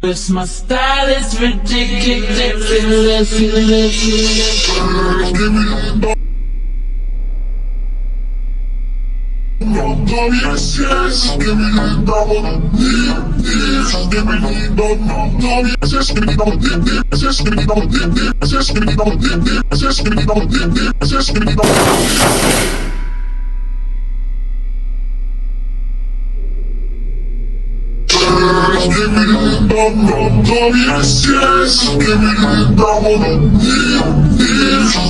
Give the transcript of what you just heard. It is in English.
Yes, my style is ridiculous. Yes, yes, give me the double, yes, give me the double, yes, give me the double, yes, give me the double, yes, give me the double, yes, give me the double, yes, give me the double. Give me the double, yes, yes, give me the double, yes.